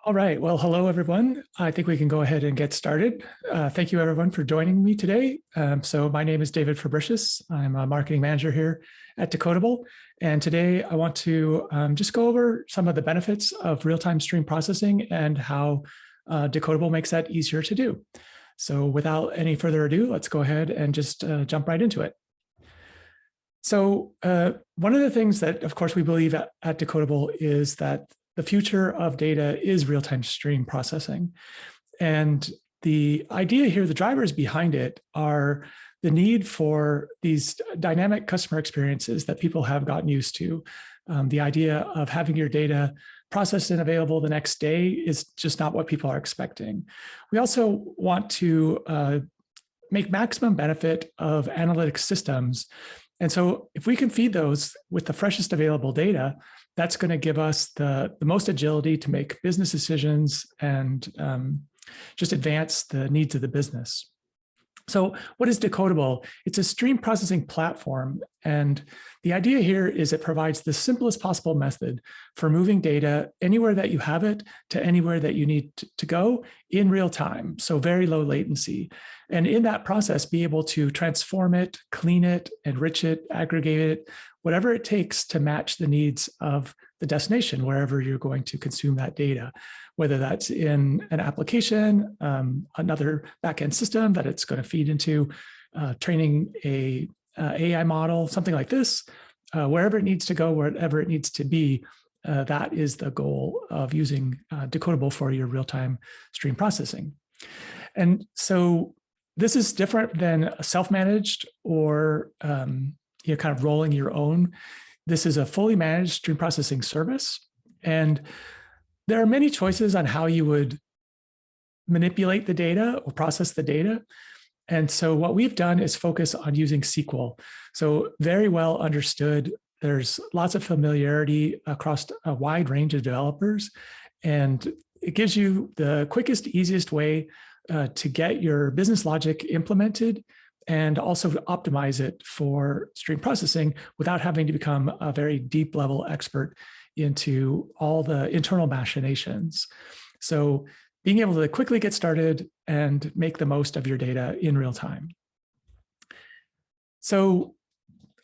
All right. Well, hello, everyone. I think we can go ahead and get started. Thank you, everyone, for joining me today. So my name is David Fabritius. I'm a marketing manager here at Decodable. And today I want to just go over some of the benefits of real-time stream processing and how Decodable makes that easier to do. So without any further ado, let's go ahead and just jump right into it. So one of the things that, of course, we believe at Decodable is that the future of data is real-time stream processing. And the idea here, the drivers behind it are the need for these dynamic customer experiences that people have gotten used to. The idea of having your data processed and available the next day is just not what people are expecting. We also want to make maximum benefit of analytic systems. And so if we can feed those with the freshest available data, that's going to give us the most agility to make business decisions and just advance the needs of the business. So what is Decodable? It's a stream processing platform. And the idea here is it provides the simplest possible method for moving data anywhere that you have it to anywhere that you need to go in real time. So very low latency. And in that process, be able to transform it, clean it, enrich it, aggregate it, whatever it takes to match the needs of the destination, wherever you're going to consume that data, whether that's in an application, another backend system that it's going to feed into, training a AI model, something like this, wherever it needs to go, wherever it needs to be. That is the goal of using Decodable for your real-time stream processing. And so this is different than self-managed or kind of rolling your own. This is a fully managed stream processing service. And there are many choices on how you would manipulate the data or process the data. And so what we've done is focus on using SQL. So very well understood. There's lots of familiarity across a wide range of developers. And it gives you the quickest, easiest way to get your business logic implemented and also to optimize it for stream processing without having to become a very deep level expert into all the internal machinations. So being able to quickly get started and make the most of your data in real time. So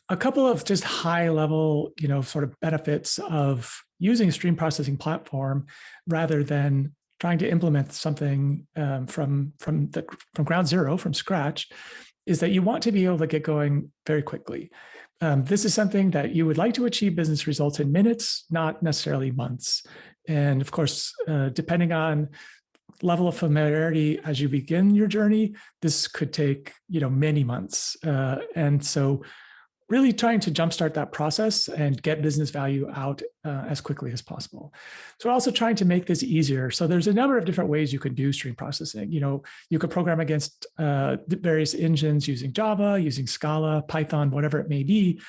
a couple of just high level, sort of benefits of using a stream processing platform rather than trying to implement something from ground zero, from scratch, is that you want to be able to get going very quickly. This is something that you would like to achieve business results in minutes, not necessarily months. And of course, depending on level of familiarity as you begin your journey, this could take many months. And so really trying to jumpstart that process and get business value out as quickly as possible. So we're also trying to make this easier. So there's a number of different ways you could do stream processing. You could program against various engines using Java, using Scala, Python, whatever it may be.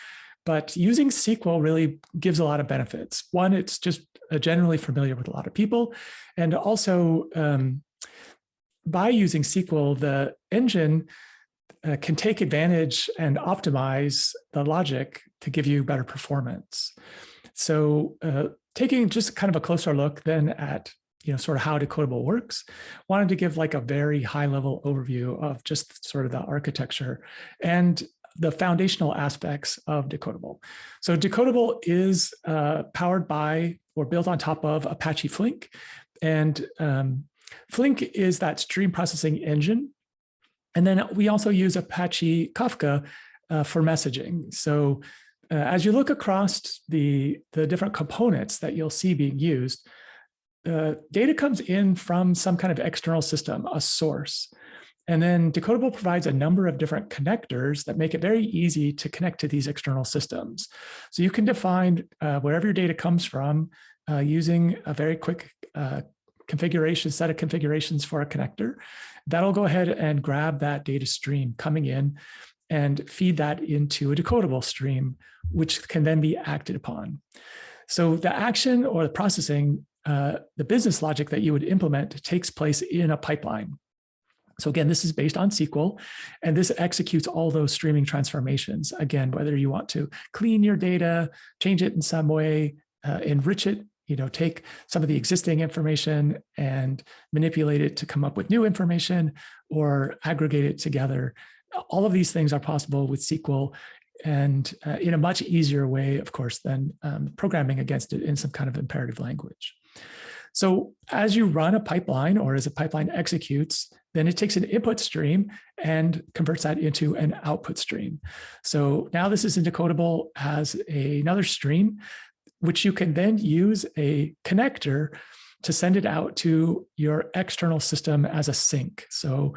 But using SQL really gives a lot of benefits. One, it's just generally familiar with a lot of people. And also by using SQL, the engine can take advantage and optimize the logic to give you better performance. So taking just kind of a closer look then at sort of how Decodable works, wanted to give like a very high level overview of just sort of the architecture and the foundational aspects of Decodable. So Decodable is powered by or built on top of Apache Flink. And Flink is that stream processing engine. And then we also use Apache Kafka for messaging. So as you look across the different components that you'll see being used, data comes in from some kind of external system, a source. And then Decodable provides a number of different connectors that make it very easy to connect to these external systems. So you can define wherever your data comes from using a very quick set of configurations for a connector. That'll go ahead and grab that data stream coming in and feed that into a decodable stream, which can then be acted upon. So the action or the processing, the business logic that you would implement takes place in a pipeline. So again, this is based on SQL, and this executes all those streaming transformations. Again, whether you want to clean your data, change it in some way, enrich it, take some of the existing information and manipulate it to come up with new information or aggregate it together. All of these things are possible with SQL, and in a much easier way, of course, than programming against it in some kind of imperative language. So as you run a pipeline, or as a pipeline executes, then it takes an input stream and converts that into an output stream. So now this is in Decodable as another stream, which you can then use a connector to send it out to your external system as a sink. So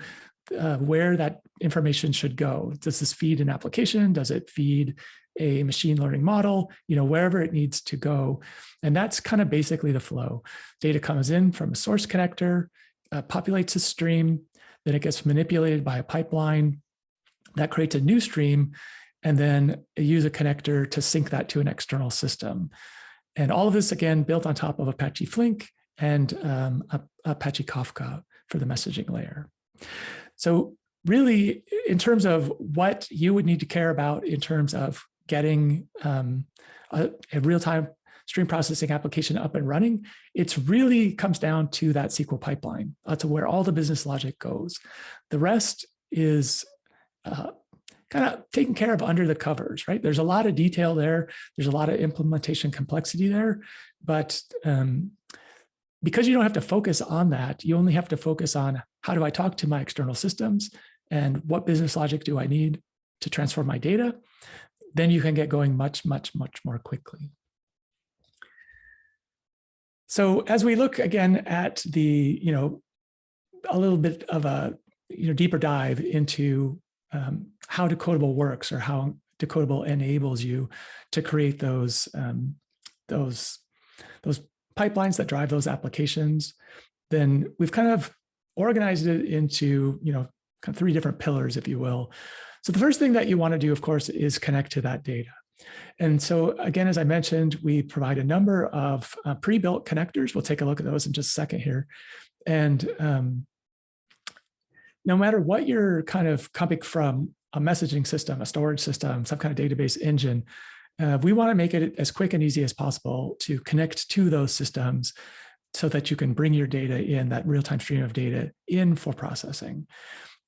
where that information should go. Does this feed an application? Does it feed a machine learning model? Wherever it needs to go. And that's kind of basically the flow. Data comes in from a source connector, populates a stream, then it gets manipulated by a pipeline that creates a new stream, and then use a connector to sync that to an external system. And all of this, again, built on top of Apache Flink and Apache Kafka for the messaging layer. So really, in terms of what you would need to care about in terms of getting a real-time stream processing application up and running, it's really comes down to that SQL pipeline. That's where all the business logic goes. The rest is kind of taken care of under the covers, right? There's a lot of detail there. There's a lot of implementation complexity there, but because you don't have to focus on that, you only have to focus on how do I talk to my external systems and what business logic do I need to transform my data, then you can get going much, much, much more quickly. So as we look again at the, a little bit of a deeper dive into how Decodable works, or how Decodable enables you to create those pipelines that drive those applications, then we've kind of organized it into kind of three different pillars, if you will. So the first thing that you want to do, of course, is connect to that data. And so again, as I mentioned, we provide a number of pre-built connectors. We'll take a look at those in just a second here. And no matter what you're kind of coming from, a messaging system, a storage system, some kind of database engine, we want to make it as quick and easy as possible to connect to those systems so that you can bring your data in, that real-time stream of data in for processing.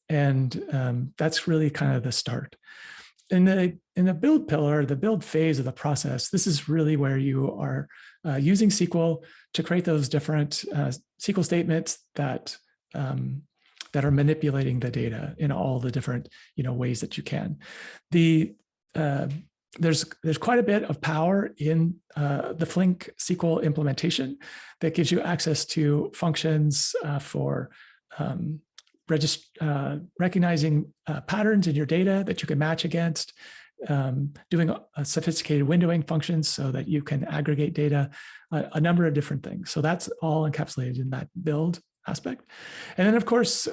And that's really kind of the start. In the build pillar, the build phase of the process, this is really where you are using SQL to create those different SQL statements that are manipulating the data in all the different ways that you can. There's quite a bit of power in the Flink SQL implementation that gives you access to functions for recognizing patterns in your data that you can match against, doing a sophisticated windowing functions so that you can aggregate data, a number of different things. So that's all encapsulated in that build aspect. And then, of course,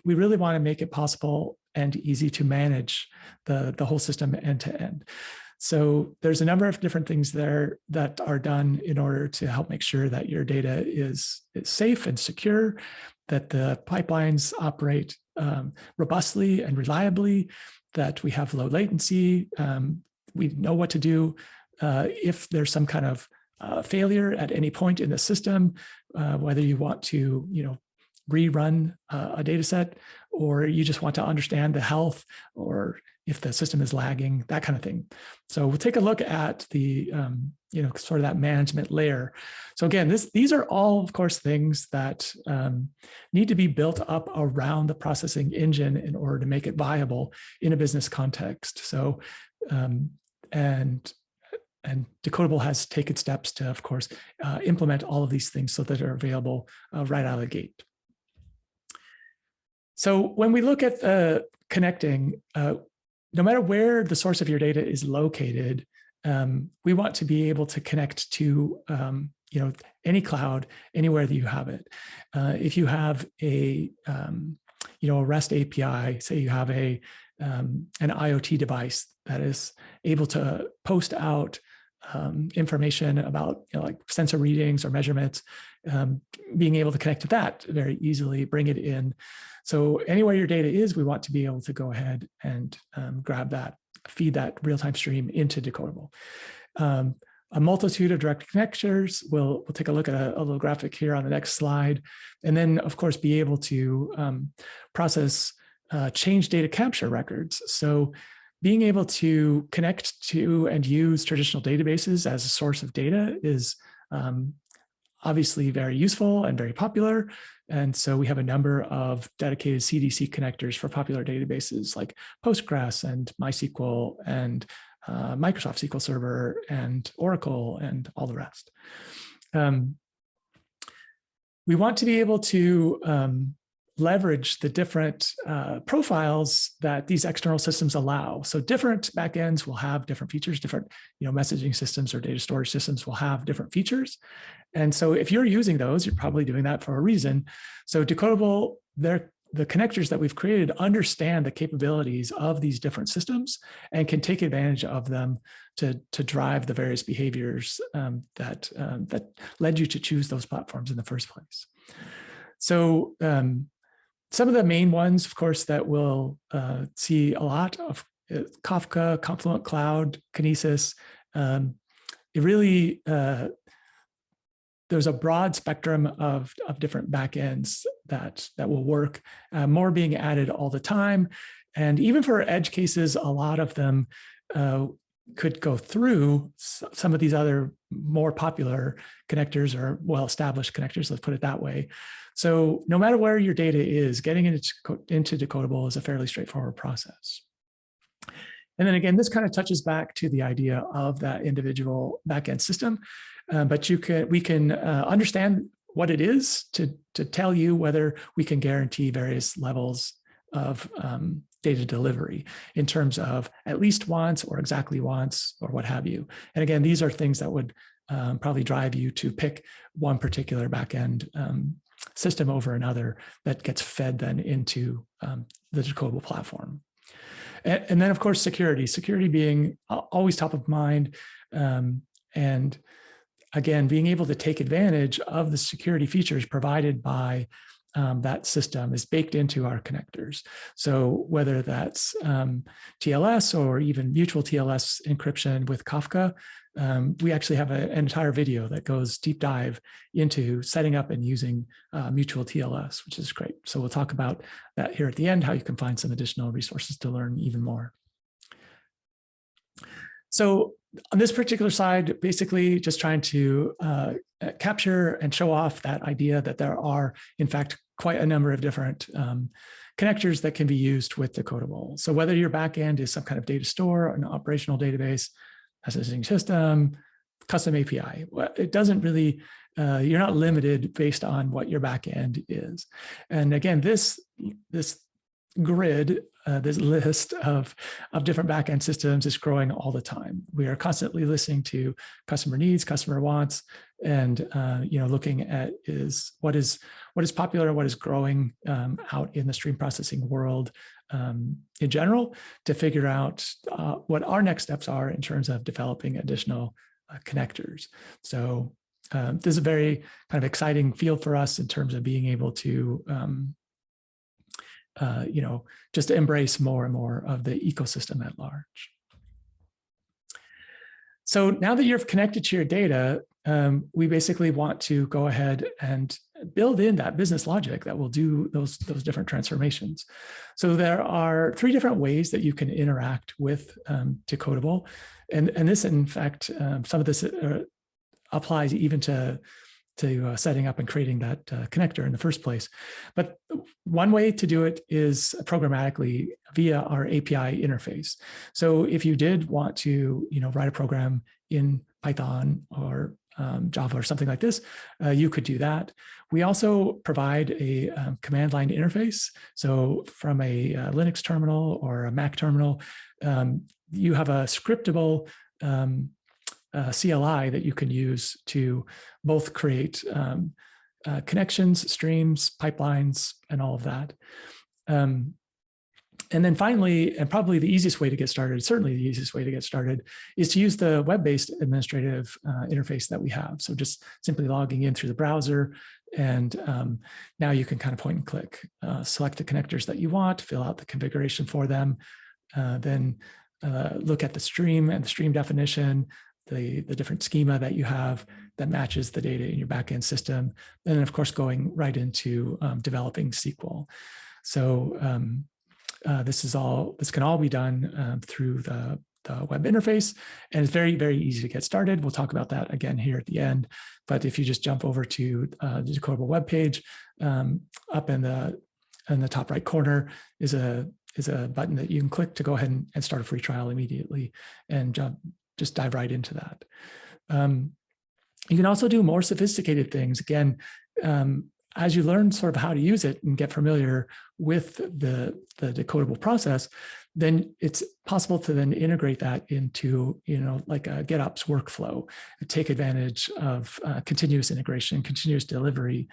we really want to make it possible and easy to manage the whole system end to end. So there's a number of different things there that are done in order to help make sure that your data is safe and secure, that the pipelines operate robustly and reliably, that we have low latency. We know what to do if there's some kind of failure at any point in the system, whether you want to, rerun a data set, or you just want to understand the health, or if the system is lagging, that kind of thing. So we'll take a look at the, sort of that management layer. So again, these are all, of course, things that need to be built up around the processing engine in order to make it viable in a business context. So, and Decodable has taken steps to, of course, implement all of these things so that they're available right out of the gate. So when we look at connecting, no matter where the source of your data is located, we want to be able to connect to any cloud, anywhere that you have it. If you have a REST API, say you have an IoT device that is able to post out information about like sensor readings or measurements, being able to connect to that very easily, bring it in. So anywhere your data is, we want to be able to go ahead and grab that, feed that real-time stream into Decodable. a multitude of direct connectors. We'll take a look at a little graphic here on the next slide. And then, of course, be able to process change data capture records. So being able to connect to and use traditional databases as a source of data is obviously very useful and very popular. And so we have a number of dedicated CDC connectors for popular databases like Postgres and MySQL and Microsoft SQL Server and Oracle and all the rest. We want to be able to leverage the different profiles that these external systems allow. So different backends will have different features, different messaging systems or data storage systems will have different features. And so if you're using those, you're probably doing that for a reason. So Decodable, the connectors that we've created understand the capabilities of these different systems and can take advantage of them to drive the various behaviors that led you to choose those platforms in the first place. So some of the main ones, of course, that we'll see a lot of Kafka, Confluent Cloud, Kinesis. It really, there's a broad spectrum of different backends that will work, more being added all the time. And even for edge cases, a lot of them could go through some of these other more popular connectors or well-established connectors, let's put it that way. So no matter where your data is, getting into Decodable is a fairly straightforward process. And then again, this kind of touches back to the idea of that individual backend system, but we can understand what it is to tell you whether we can guarantee various levels of data delivery in terms of at least once or exactly once or what have you. And again, these are things that would probably drive you to pick one particular backend system over another that gets fed then into the Decodable platform. And then, of course, security being always top of mind. And again, being able to take advantage of the security features provided by that system is baked into our connectors. So whether that's TLS or even mutual TLS encryption with Kafka, we actually have an entire video that goes deep dive into setting up and using mutual TLS, which is great. So we'll talk about that here at the end, how you can find some additional resources to learn even more. So on this particular side, basically just trying to capture and show off that idea that there are, in fact, quite a number of different connectors that can be used with Decodable. So whether your backend is some kind of data store, an operational database, messaging system, custom API, it doesn't really, you're not limited based on what your backend is. And again, this grid, this list of different backend systems is growing all the time. We are constantly listening to customer needs, customer wants, and looking at what is popular, what is growing out in the stream processing world in general, to figure out what our next steps are in terms of developing additional connectors. So this is a very kind of exciting field for us in terms of being able to just embrace more and more of the ecosystem at large. So now that you're connected to your data, we basically want to go ahead and build in that business logic that will do those different transformations. So there are 3 different ways that you can interact with Decodable. And this, in fact, some of this applies even to setting up and creating that connector in the first place. But one way to do it is programmatically via our API interface. So if you did want to, write a program in Python or Java or something like this, you could do that. We also provide a command line interface. So from a Linux terminal or a Mac terminal, you have a scriptable CLI that you can use to both create connections, streams, pipelines, and all of that. And then finally, and probably the easiest way to get started, certainly the easiest way to get started, is to use the web-based administrative interface that we have. So just simply logging in through the browser, and now you can kind of point and click, select the connectors that you want, fill out the configuration for them, then look at the stream and the stream definition, the different schema that you have that matches the data in your backend system. And then of course, going right into developing SQL. So this can all be done through the web interface, and it's very, very easy to get started. We'll talk about that again here at the end. But if you just jump over to the Decodable webpage, up in the top right corner is a button that you can click to go ahead and start a free trial immediately, and just dive right into that. You can also do more sophisticated things. Again, as you learn sort of how to use it and get familiar with the decodable process, then it's possible to then integrate that into, like a GitOps workflow, take advantage of continuous integration, continuous delivery,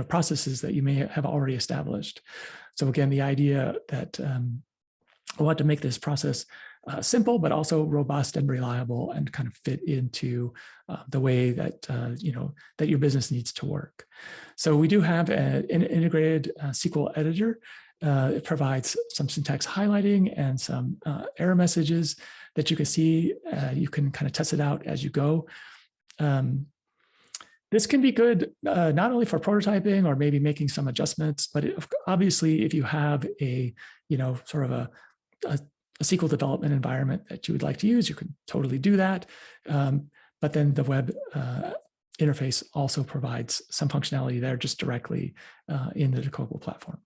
processes that you may have already established. So again, the idea that I want to make this process simple, but also robust and reliable, and kind of fit into the way that that your business needs to work. So we do have an integrated SQL editor. It provides some syntax highlighting and some error messages that you can see. You can kind of test it out as you go. This can be good not only for prototyping or maybe making some adjustments, but obviously if you have a sort of a SQL development environment that you would like to use, you can totally do that. But then the web interface also provides some functionality there just directly in the Decodable platform.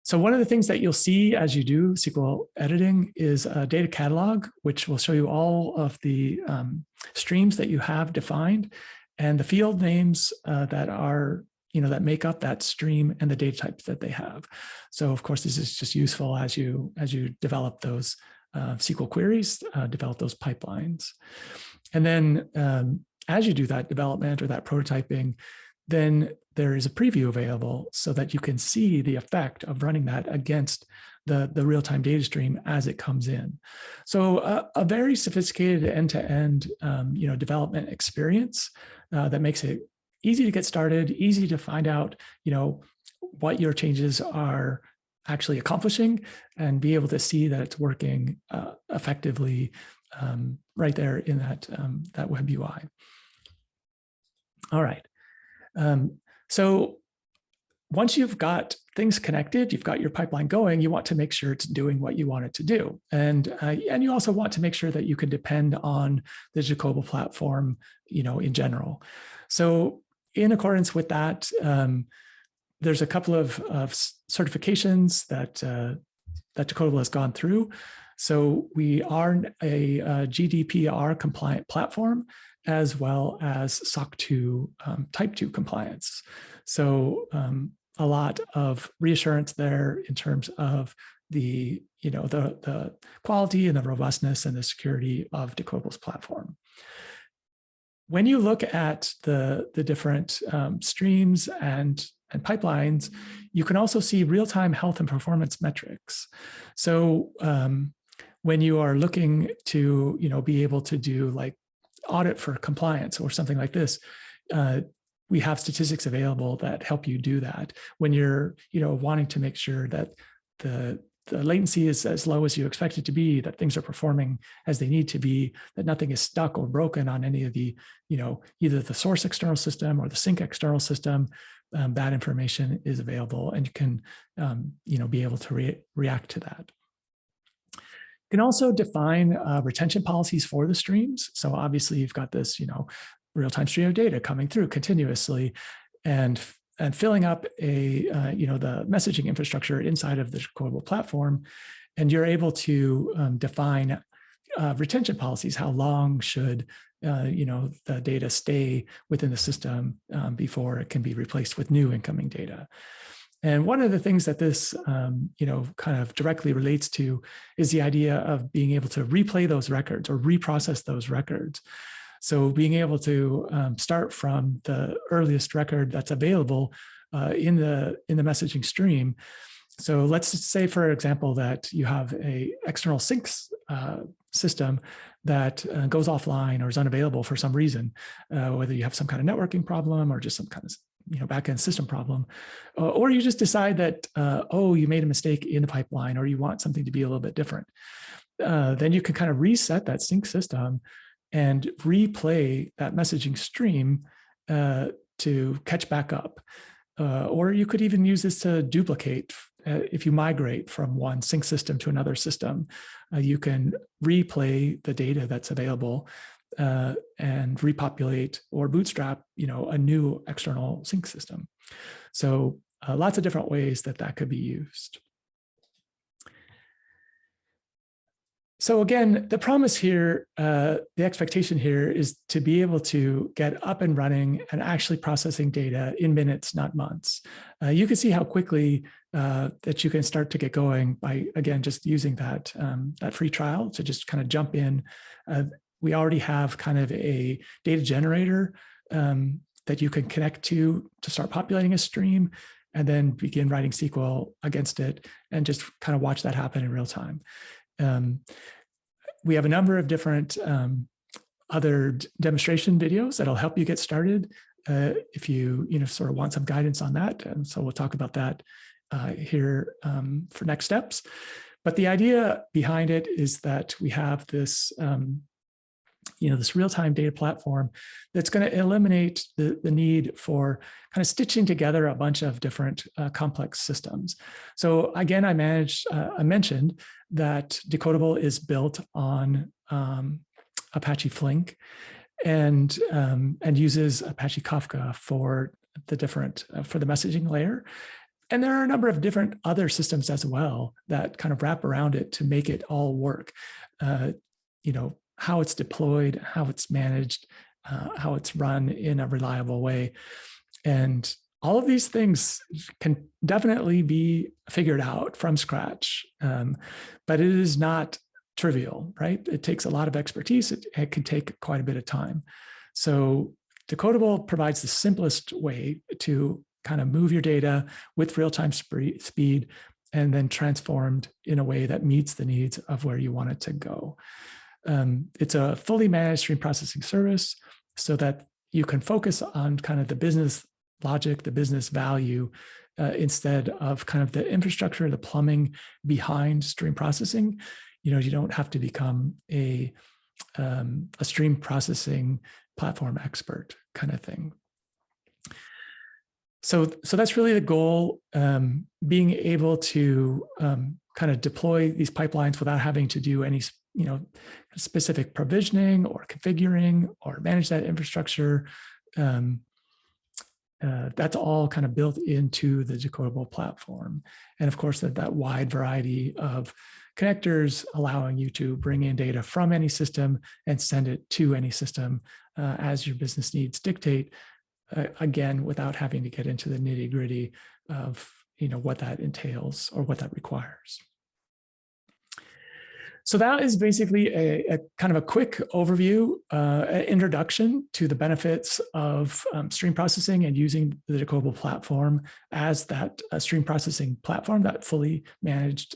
So one of the things that you'll see as you do SQL editing is a data catalog, which will show you all of the streams that you have defined and the field names that are that make up that stream and the data types that they have. So of course, this is just useful as you develop those SQL queries, develop those pipelines. And then as you do that development or that prototyping, then there is a preview available so that you can see the effect of running that against the real-time data stream as it comes in. So a very sophisticated end-to-end development experience that makes it easy to get started, easy to find out what your changes are actually accomplishing, and be able to see that it's working effectively right there in that web UI. All right. So once you've got things connected, you've got your pipeline going, you want to make sure it's doing what you want it to do. And you also want to make sure that you can depend on the Decodable platform, in general. So in accordance with that, there's a couple of certifications that Decodable has gone through. So we are a GDPR compliant platform, as well as SOC 2 Type 2 compliance. So a lot of reassurance there in terms of the quality and the robustness and the security of Decodable's platform. When you look at the different streams and pipelines, you can also see real-time health and performance metrics. So when you are looking to be able to do like audit for compliance or something like this, we have statistics available that help you do that. When you're wanting to make sure that the latency is as low as you expect it to be, that things are performing as they need to be, that nothing is stuck or broken on any of the, either the source external system or the sync external system, that information is available, and you can, be able to react to that. You can also define retention policies for the streams. So obviously you've got this, real-time stream of data coming through continuously, and filling up the messaging infrastructure inside of the Decodable platform, and you're able to define retention policies. How long should the data stay within the system before it can be replaced with new incoming data? And one of the things that this kind of directly relates to is the idea of being able to replay those records or reprocess those records. So being able to start from the earliest record that's available in the messaging stream. So let's say, for example, that you have a external syncs system that goes offline or is unavailable for some reason, whether you have some kind of networking problem or just some kind of backend system problem, or you just decide that, you made a mistake in the pipeline, or you want something to be a little bit different. then you can kind of reset that sync system and replay that messaging stream to catch back up. Or you could even use this to duplicate. If you migrate from one sync system to another system, you can replay the data that's available and repopulate or bootstrap, a new external sync system. So lots of different ways that could be used. So again, the promise here, the expectation here is to be able to get up and running and actually processing data in minutes, not months. You can see how quickly that you can start to get going by, again, just using that free trial to just kind of jump in. We already have kind of a data generator that you can connect to start populating a stream, and then begin writing SQL against it and just kind of watch that happen in real time. We have a number of different other demonstration videos that'll help you get started if you sort of want some guidance on that. And so we'll talk about that here for next steps. But the idea behind it is that we have this this real-time data platform that's going to eliminate the need for kind of stitching together a bunch of different complex systems. So again, I mentioned that Decodable is built on Apache Flink and uses Apache Kafka for the messaging layer. And there are a number of different other systems as well that kind of wrap around it to make it all work. How it's deployed, how it's managed, how it's run in a reliable way. And all of these things can definitely be figured out from scratch, but it is not trivial, right? It takes a lot of expertise. It can take quite a bit of time. So Decodable provides the simplest way to kind of move your data with real-time speed and then transformed in a way that meets the needs of where you want it to go. It's a fully managed stream processing service so that you can focus on kind of the business logic, the business value, instead of kind of the infrastructure, the plumbing behind stream processing. You don't have to become a stream processing platform expert kind of thing. So that's really the goal, being able to kind of deploy these pipelines without having to do any specific provisioning or configuring or manage that infrastructure. That's all kind of built into the Decodable platform. And of course, that wide variety of connectors allowing you to bring in data from any system and send it to any system as your business needs dictate, again, without having to get into the nitty-gritty of what that entails or what that requires. So that is basically a kind of a quick overview, introduction to the benefits of stream processing and using the Decodable platform as that stream processing platform, that fully managed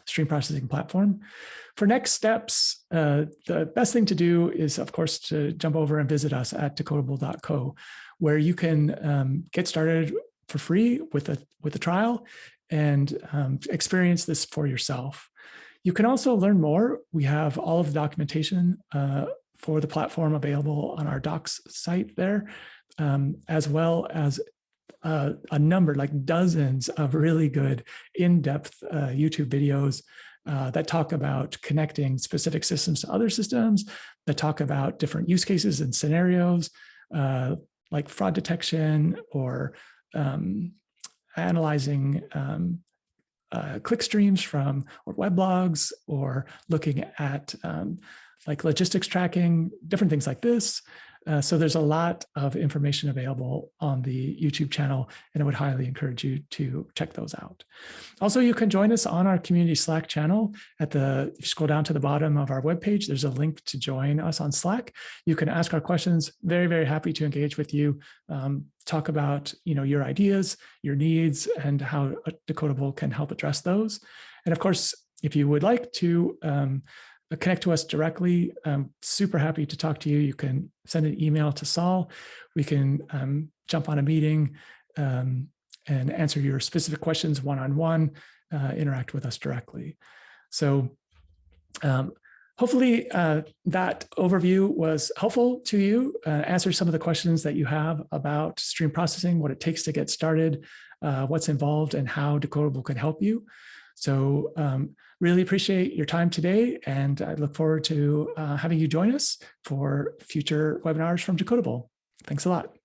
stream processing platform. For next steps, the best thing to do is, of course, to jump over and visit us at decodable.co, where you can get started for free with a trial and experience this for yourself. You can also learn more. We have all of the documentation for the platform available on our docs site there, as well as a number, like dozens of really good in-depth YouTube videos that talk about connecting specific systems to other systems, that talk about different use cases and scenarios, like fraud detection or analyzing click streams from or web blogs, or looking at like logistics tracking, different things like this. So there's a lot of information available on the YouTube channel, and I would highly encourage you to check those out. Also, you can join us on our community Slack channel. If you scroll down to the bottom of our webpage, there's a link to join us on Slack. You can ask our questions. Very, very happy to engage with you. Talk about your ideas, your needs, and how Decodable can help address those. And of course, if you would like to connect to us directly, I'm super happy to talk to you. You can send an email to Saul. We can jump on a meeting and answer your specific questions one-on-one, interact with us directly. So Hopefully that overview was helpful to you, answer some of the questions that you have about stream processing, what it takes to get started, what's involved, and how Decodable can help you. So really appreciate your time today, and I look forward to having you join us for future webinars from Decodable. Thanks a lot.